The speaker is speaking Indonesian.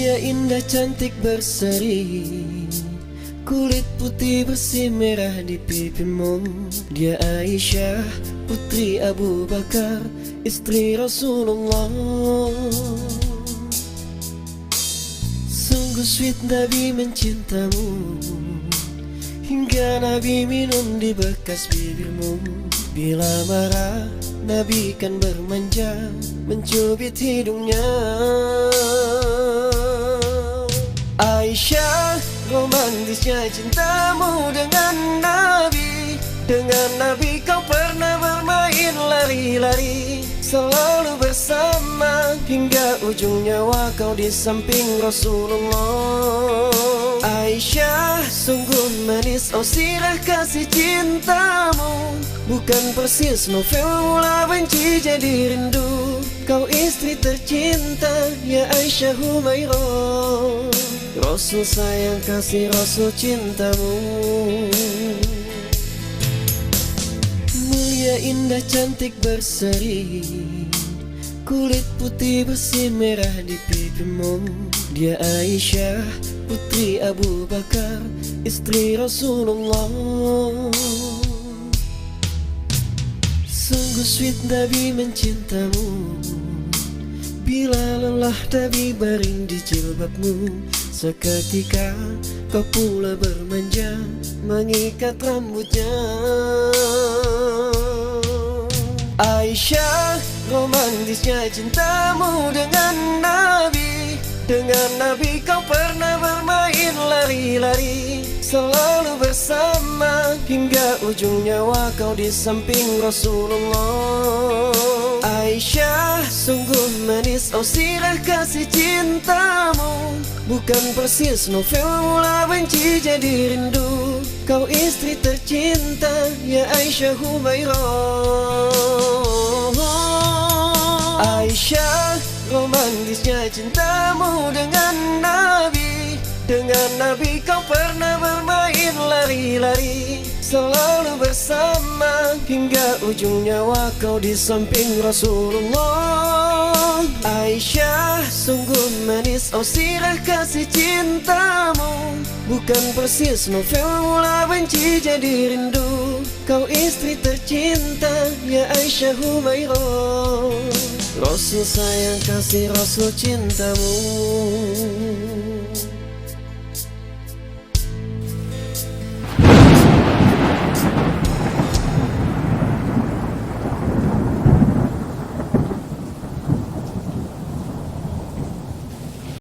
Mulia, indah, cantik, berseri, kulit putih bersih merah di pipimu. Dia Aisyah, putri Abu Bakar, istri Rasulullah. Sungguh sweet Nabi mencintamu, hingga Nabi minum di bekas bibirmu. Bila marah Nabi kan bermanja, mencubit hidungnya. Aisyah, romantisnya cintamu dengan Nabi. Dengan Nabi kau pernah bermain lari-lari, selalu bersama hingga ujung nyawa kau di samping Rasulullah. Aisyah, sungguh manis oh sirah kasih cintamu, bukan persis novel mula benci jadi rindu. Kau istri tercinta ya Aisyah Humairah, Rasul sayang kasih Rasul cintamu. Mulia, indah, cantik, berseri, kulit putih bersih merah di pipimu. Dia Aisyah, putri Abu Bakar, istri Rasulullah. Sungguh sweet Nabi mencintamu, bila lelah Nabi baring di jilbabmu. Seketika kau pula bermanja, mengikat rambutnya. Aisyah, romantisnya cintamu dengan Nabi. Dengan Nabi kau pernah bermain lari-lari, selalu bersama hingga ujung nyawa kau di samping Rasulullah. Aisyah, sungguh manis oh sirah kasih cintamu, bukan persis novel mula benci jadi rindu. Kau istri tercinta ya Aisyah Humairah. Aisyah, romantisnya cintamu dengan Nabi. Dengan Nabi kau pernah bermain lari-lari, selalu bersama hingga ujung nyawa kau di samping Rasulullah. Aisyah, sungguh manis oh sirah kasih cintamu, bukan persis novel mula benci jadi rindu. Kau istri tercinta ya Aisyah Humairah, Rasul sayang kasih Rasul cintamu.